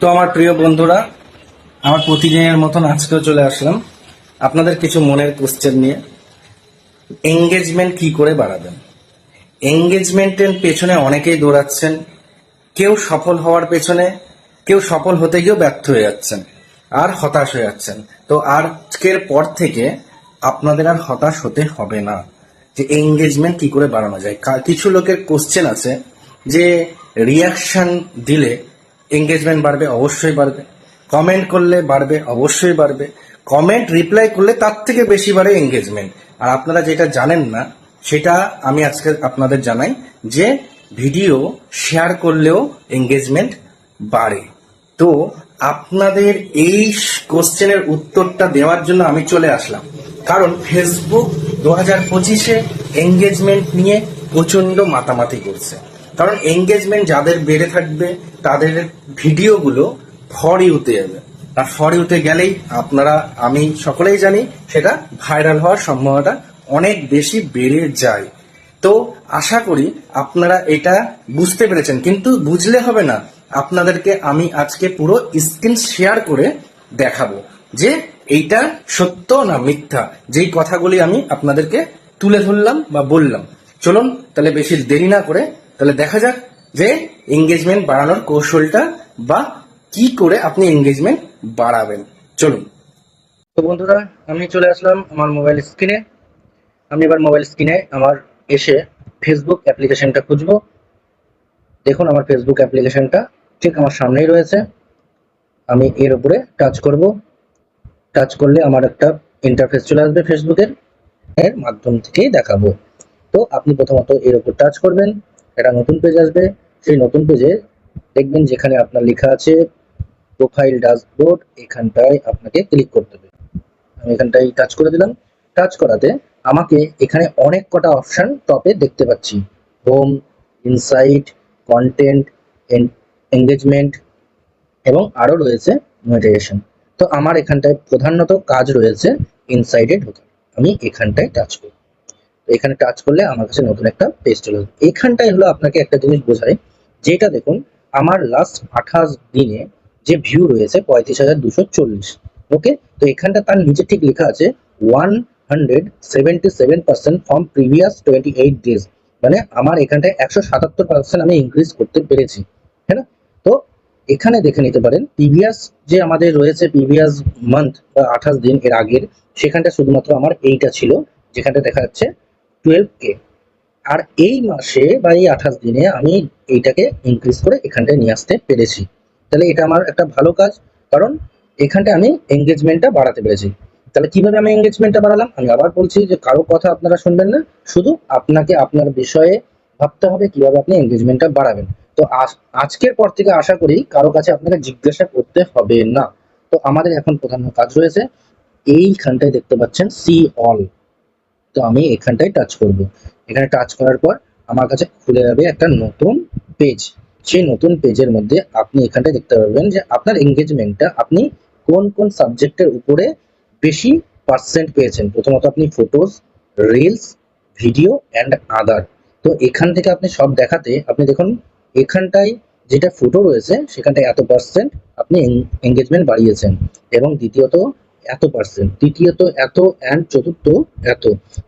তো আমার প্রিয় বন্ধুরা, আমার প্রতিদিনের মতন আজকেও চলে আসলাম আপনাদের কিছু মনের কোশ্চেন নিয়ে। এঙ্গেজমেন্ট কি করে বাড়াবেন? এঙ্গেজমেন্টের পেছনে অনেকেই দৌড়াচ্ছেন, কেউ সফল হওয়ার পেছনে, কেউ সফল হতে গিয়েও ব্যর্থ হয়ে যাচ্ছেন আর হতাশ হয়ে যাচ্ছেন। তো আজকের পর থেকে আপনাদের আর হতাশ হতে হবে না যে এঙ্গেজমেন্ট কি করে বাড়ানো যায়। কিছু লোকের কোশ্চেন আছে যে রিয়াকশন দিলে এঙ্গেজমেন্ট বাড়বে, অবশ্যই বাড়বে। কমেন্ট করলে বাড়বে, অবশ্যই বাড়বে। কমেন্ট রিপ্লাই করলে তার থেকে বেশি বাড়ে এঙ্গেজমেন্ট। আর আপনারা যেটা জানেন না সেটা আমি আজকে আপনাদের জানাই যে ভিডিও শেয়ার করলেও এঙ্গেজমেন্ট বাড়ে। তো আপনাদের এই কোশ্চেনের উত্তরটা দেওয়ার জন্য আমি চলে আসলাম, কারণ ফেসবুক 2025-এ এঙ্গেজমেন্ট নিয়ে প্রচন্ড মাতামাতি করছে। কারণ এঙ্গেজমেন্ট যাদের বেড়ে থাকবে তাদের ভিডিওগুলো ফর ইউতে যাবে, আর ফর ইউতে গেলেই আপনারা আমি সকলেই জানি সেটা ভাইরাল হওয়ার সম্ভাবনাটা অনেক বেশি বেড়ে যায়। তো আশা করি আপনারা এটা বুঝতে পেরেছেন, কিন্তু বুঝলে হবে না, আপনাদেরকে আমি আজকে পুরো স্ক্রিন শেয়ার করে দেখাবো যে এইটা সত্য না মিথ্যা, যেই কথাগুলি আমি আপনাদেরকে তুলে ধরলাম বা বললাম। চলুন তাহলে বেশি দেরি না করে তাহলে দেখা যাক যে এঙ্গেজমেন্ট বাড়ানোর কৌশলটা বা কি করে আপনি এঙ্গেজমেন্ট বাড়াবেন। চলুন। তো বন্ধুরা, আমি চলে আসলাম আমার মোবাইল স্ক্রিনে। আমি এবার মোবাইল স্ক্রিনে আমার এসে ফেসবুক অ্যাপ্লিকেশনটা খুঁজবো। দেখুন আমার ফেসবুক অ্যাপ্লিকেশনটা ঠিক আমার সামনেই রয়েছে। আমি এর উপরে টাচ করব। টাচ করলে আমার একটা ইন্টারফেস চলে আসবে ফেসবুকের, এর মাধ্যম থেকেই দেখাবো। তো আপনি প্রথমত এর উপর টাচ করবেন, একটা নতুন পেজ আসবে। সেই নতুন পেজে দেখবেন যেখানে আপনার লেখা আছে প্রোফাইল ড্যাশবোর্ড, এখানটায় আপনাকে ক্লিক করতে হবে। আমি এখানটায় টাচ করে দিলাম। টাচ করাতে আমাকে এখানে অনেক কটা অপশন টপে দেখতে পাচ্ছি। হোম, ইনসাইট, কন্টেন্ট, এঙ্গেজমেন্ট এবং আরো রয়েছে মনিটাইজেশন। তো আমার এখানটায় প্রধানত কাজ রয়েছে ইনসাইডে ঢোকা। আমি এখানটায় টাচ করি। এখানে টাচ করলে আমার কাছে নতুন একটা পেজ চলে আসবে। এখানটায় হলো আপনাকে একটা জিনিস বোঝায়, যেটা দেখুন আমার লাস্ট 28 দিনে যে ভিউ রয়েছে 35,240। ওকে, তো এখানটা তার নিচে ঠিক লেখা আছে 177% ফ্রম প্রিভিয়াস 28 ডেজ, মানে আমার এখানটায় 177% আমি ইনক্রিজ করতে পেরেছি। হ্যাঁ না? তো এখানে দেখে নিতে পারেন প্রিভিয়াস যে আমাদের রয়েছে প্রিভিয়াস মান্থ বা 28 দিন এর আগের, সেখানটা শুধুমাত্র আমার এইটা ছিল, যেখানটা দেখা যাচ্ছে 12K। আর এই মাসে বা এই 28 দিনে আমি এইটাকে ইনক্রিজ করে এখানটায় নিয়ে আসতে পেরেছি। তাহলে এটা আমার একটা ভালো কাজ, কারণ এখানটায় আমি এঙ্গেজমেন্টটা বাড়াতে পেরেছি। তাহলে কিভাবে আমি এঙ্গেজমেন্টটা বাড়ালাম? আমি আবার বলছি যে কারো কথা আপনারা শুনবেন না, শুধু আপনাকে আপনার বিষয়ে ভাবতে হবে কিভাবে আপনি এঙ্গেজমেন্টটা বাড়াবেন। তো আজকের পর থেকে আশা করি কারো কাছে আপনাকে জিজ্ঞাসা করতে হবে না। তো আমাদের এখন প্রধান কাজ রয়েছে, এইখানটায় দেখতে পাচ্ছেন সি অল। তো আমি এখানটায় টাচ করব। এখানে টাচ করার পর আমার কাছে খুলে যাবে একটা নতুন পেজ। সেই নতুন পেজের মধ্যে আপনি এখানটায় দেখতে পারবেন যে আপনার এঙ্গেজমেন্টটা আপনি কোন কোন সাবজেক্টের উপরে বেশি পার্সেন্ট পেয়েছেন। প্রথমত আপনি photos, reels, video and other. তো এখান থেকে আপনি সব দেখাতে আপনি দেখুন এখানটায় যেটা ফটো রয়েছে সেখানটায় এত পার্সেন্ট আপনি এঙ্গেজমেন্ট বাড়িয়েছেন, এবং দ্বিতীয়ত এত পার্সেন্ট, তৃতীয়ত এত, অ্যান্ড চতুর্থ এত।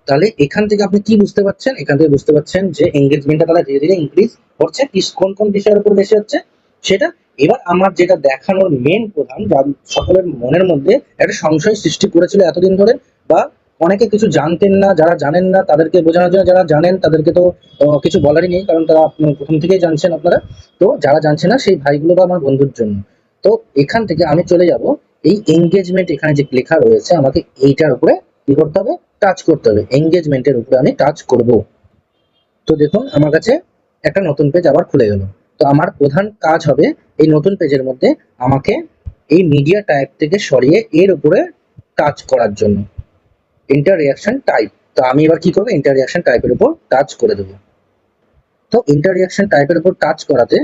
তাহলে এখান থেকে আপনি কি বুঝতে পারছেন? এখান থেকে বুঝতে পারছেন যে এঙ্গেজমেন্টটা তাহলে ধীরে ধীরে ইনক্রিজ হচ্ছে। কোন কোন বিষয়ের উপর বেশি হচ্ছে সেটা। এবার আমার যেটা দেখানোর মেন প্রধান, যা সকলের মনের মধ্যে একটা সংশয় সৃষ্টি করেছিল এতদিন ধরে, বা অনেকে কিছু জানতেন না, যারা জানেন না তাদেরকে বোঝানোর জন্য, যারা জানেন তাদেরকে তো কিছু বলারই নেই, কারণ তারা প্রথম থেকেই জানছেন আপনারা। তো যারা জানছে না সেই ভাইগুলো বা আমার বন্ধুর জন্য। তো এখান থেকে আমি চলে যাব এই এঙ্গেজমেন্ট, এখানে যে লেখা রয়েছে আমাকে এইটার উপরে কি করতে হবে? টাচ করতে হবে। এঙ্গেজমেন্টের উপরে আমি টাচ করব। তো দেখুন আমার কাছে একটা নতুন পেজ আবার খুলে গেল। তো আমার প্রধান কাজ হবে এই নতুন পেজের মধ্যে আমাকে এই মিডিয়া টাইপ থেকে সরিয়ে এর উপরে টাচ করার জন্য ইন্টার রিয়াকশন টাইপ। তো আমি এবার কি করবো? ইন্টার রিয়াকশন টাইপের উপর টাচ করে দেবো। তো ইন্টার রিয়াকশন টাইপের উপর টাচ করাতে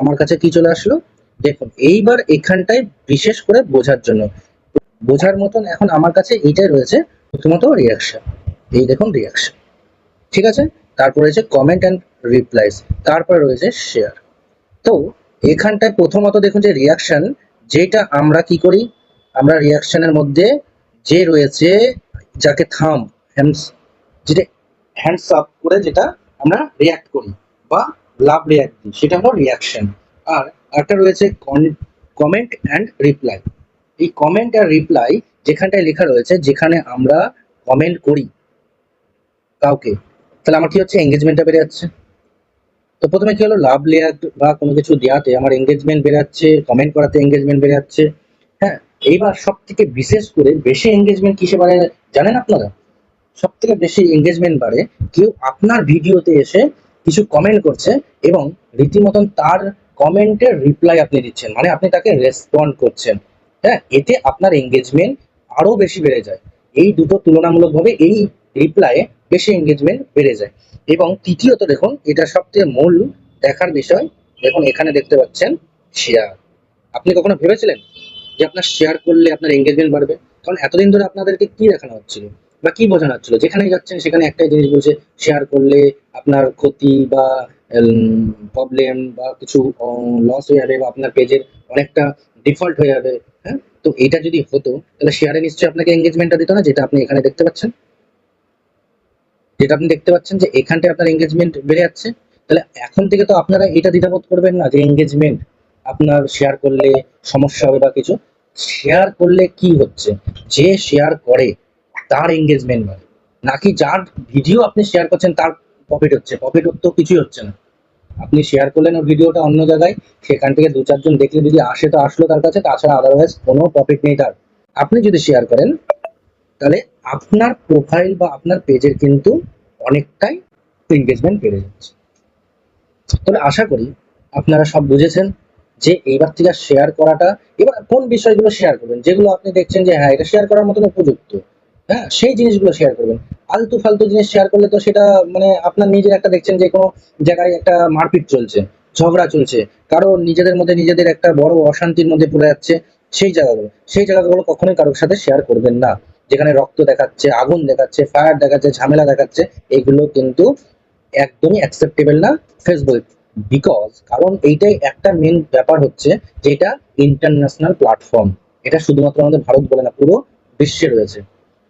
আমার কাছে কি চলে আসলো দেখুন। এইবার এখানটায় বিশেষ করে বোঝার জন্য, বোঝার মতন এখন আমার কাছে এইটাই রয়েছে। প্রথমত রিয়াকশন, এই দেখুন রিয়াকশন, ঠিক আছে। তারপর রয়েছে কমেন্ট অ্যান্ড রিপ্লাইস, তারপর রয়েছে শেয়ার। তো এখানটায় প্রথমত দেখুন যে রিয়াকশন, যেটা আমরা কি করি, আমরা রিয়াকশনের মধ্যে যে রয়েছে যাকে থাম্ব হ্যান্ডস, যেটা হ্যান্ডস আপ করে যেটা আমরা রিয়াক্ট করি বা লাভ রিয়াক্ট দিই, সেটা হলো রিয়াকশন। আর একটা রয়েছে কমেন্ট অ্যান্ড রিপ্লাই। এই কমেন্ট আর রিপ্লাই যেখানটায় লেখা রয়েছে, যেখানে আমরা কমেন্ট করি কাউকে, তাহলে আমার কি হচ্ছে, এঙ্গেজমেন্টটা বেড়ে যাচ্ছে। তো প্রথমে কি হলো, লাভ রিয়াক্ট বা কোনো কিছু দেওয়াতে আমার এঙ্গেজমেন্ট বেড়ে যাচ্ছে, কমেন্ট করাতে এঙ্গেজমেন্ট বেড়ে যাচ্ছে। হ্যাঁ, এইবার সব থেকে বিশেষ করে বেশি এঙ্গেজমেন্ট কিসে বাড়ে জানেন আপনারা? সব থেকে বেশি এঙ্গেজমেন্ট বাড়ে কেউ আপনার ভিডিওতে এসে কিছু কমেন্ট করছে এবং রীতিমতন তার কমেন্টের রিপ্লাই আপনি দিচ্ছেন, মানে আপনি তাকে রেসপন্ড করছেন। হ্যাঁ, এতে আপনার এঙ্গেজমেন্ট আরো বেশি বেড়ে যায়। এই দুটো তুলনামূলকভাবে এই রিপ্লাইয়ে বেশি এঙ্গেজমেন্ট বেড়ে যায়। এবং তৃতীয়ত দেখুন, এটা সবচেয়ে মূল দেখার বিষয়, দেখুন এখানে দেখতে পাচ্ছেন শেয়ার। আপনি কখনো ভেবেছিলেন যে আপনার শেয়ার করলে আপনার এঙ্গেজমেন্ট বাড়বে? কারণ এতদিন ধরে আপনাদেরকে কি দেখানো হচ্ছিল বা কি বোঝানো হচ্ছিল, যেখানেই যাচ্ছেন সেখানে একটাই জিনিস বলছে, শেয়ার করলে আপনার ক্ষতি বা প্রবলেম বা কিছু লস হয়ে যাবে বা আপনার পেজের অনেকটা ডিফল্ট হয়ে যাবে। হ্যাঁ, তো এটা যদি হতো তাহলে শেয়ারে নিশ্চয়ই আপনাকে এঙ্গেজমেন্টটা দিত না, যেটা আপনি এখানে দেখতে পাচ্ছেন। যেটা আপনি দেখতে পাচ্ছেন যে এখানটায় আপনার এঙ্গেজমেন্ট বেড়ে যাচ্ছে। তাহলে এখন থেকে তো আপনারা এটা দ্বিধাবোধ করবেন না যে এঙ্গেজমেন্ট আপনার শেয়ার করলে সমস্যা হবে বা কিছু। শেয়ার করলে কি হচ্ছে, যে শেয়ার করে তার এঙ্গেজমেন্ট বাড়ে, নাকি যার ভিডিও আপনি শেয়ার করছেন তার প্রফিট হচ্ছে। প্রফিট তো কিছুই হচ্ছে না। আপনি শেয়ার করলেন ওর ভিডিওটা অন্য জায়গায়, সেখান থেকে দু চারজন দেখলে যদি আসে তো আসলো তার কাছে, তাছাড়া আদারওয়াইজ কোনো প্রফিট নেই তার। আপনি যদি শেয়ার করেন তাহলে আপনার প্রোফাইল বা আপনার পেজের কিন্তু অনেকটাই এঙ্গেজমেন্ট বেড়ে যাচ্ছে। তবে আশা করি আপনারা সব বুঝেছেন যে এইবার থেকে শেয়ার করাটা, এবার কোন বিষয়গুলো শেয়ার করবেন, যেগুলো আপনি দেখছেন যে হ্যাঁ এটা শেয়ার করার মতন উপযুক্ত, হ্যাঁ সেই জিনিসগুলো শেয়ার করবেন। আলতু ফালতু জিনিস শেয়ার করলে তো সেটা মানে আপনার নিজের একটা দেখছেন যে কোনো জায়গায় একটা মারপিট চলছে, ঝগড়া চলছে, কারো নিজেদের মধ্যে নিজেদের একটা বড় অশান্তির মধ্যে পড়ে যাচ্ছে, সেই জায়গাগুলো কখনোই কারোর সাথে শেয়ার করবেন না। যেখানে রক্ত দেখাচ্ছে, আগুন দেখাচ্ছে, ফায়ার দেখাচ্ছে, ঝামেলা দেখাচ্ছে, এগুলো কিন্তু একদমই অ্যাকসেপ্টেবল না ফেসবুক। কারণ এইটাই একটা মেন ব্যাপার হচ্ছে যে এটা ইন্টারন্যাশনাল প্ল্যাটফর্ম। এটা শুধুমাত্র আমাদের ভারত বলে না, পুরো বিশ্বে রয়েছে,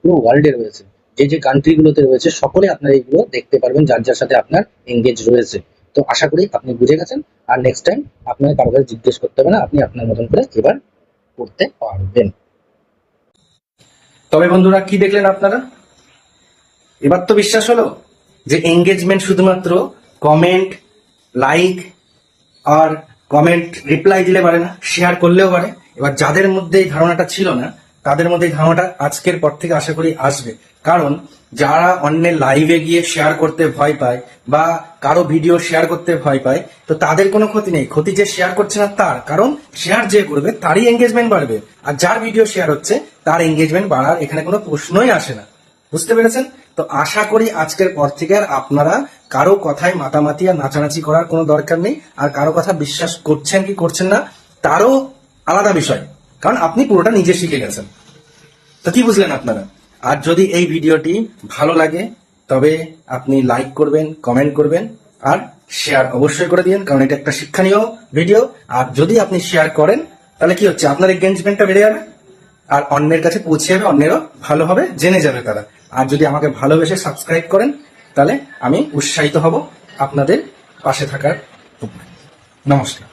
পুরো ওয়ার্ল্ডে রয়েছে। যে কান্ট্রিগুলোতে রয়েছে সকলে আপনারা এইগুলো দেখতে পারবেন, যার যার সাথে আপনার এঙ্গেজ রয়েছে। তো আশা করি আপনি বুঝে গেছেন, আর নেক্সট টাইম আপনাকে কারো কাছে জিজ্ঞেস করতে হবে না, আপনি আপনার মতন করে এবার করতে পারবেন। তবে বন্ধুরা, কি দেখলেন আপনারা? এবার তো বিশ্বাস হলো যে এঙ্গেজমেন্ট শুধুমাত্র কমেন্ট, লাইক আর কমেন্ট রিপ্লাই দিলে পারে না, শেয়ার করলেও পারে। এবার যাদের মধ্যে এই ধারণাটা ছিল না, তাদের মধ্যে এই ধারণাটা আজকের পর থেকে আশা করি আসবে। কারণ যারা অন্যের লাইভে গিয়ে শেয়ার করতে ভয় পায় বা কারো ভিডিও শেয়ার করতে ভয় পায়, তো তাদের কোনো ক্ষতি নেই, ক্ষতি যে শেয়ার করছে না তার। কারণ শেয়ার যে করবে তারই এঙ্গেজমেন্ট বাড়বে, আর যার ভিডিও শেয়ার হচ্ছে তার এঙ্গেজমেন্ট বাড়ার এখানে কোনো প্রশ্নই আসে না। বুঝতে পেরেছেন? তো আশা করি আজকের পর থেকে আর আপনারা কারো কথায় মাতামাতি আর নাচানাচি করার কোনো দরকার নেই। আর কারো কথা বিশ্বাস করছেন কি করছেন না তারও আলাদা বিষয়, কারণ আপনি পুরোটা নিজে শিখে গেছেন। তো কি বুঝলেন আপনারা? আর যদি এই ভিডিওটি ভালো লাগে তবে আপনি লাইক করবেন, কমেন্ট করবেন আর শেয়ার অবশ্যই করে দিন, কারণ এটা একটা শিক্ষণীয় ভিডিও। আর যদি আপনি শেয়ার করেন তাহলে কি হচ্ছে, আপনার এঙ্গেজমেন্টটা বেড়ে যাবে আর অন্যের কাছে পৌঁছে যাবে, অন্যেরও ভালোভাবে জেনে যাবে তারা। আর যদি আমাকে ভালোবেসে সাবস্ক্রাইব করেন তাহলে আমি উৎসাহিত হব আপনাদের পাশে থাকার উপরে। নমস্কার।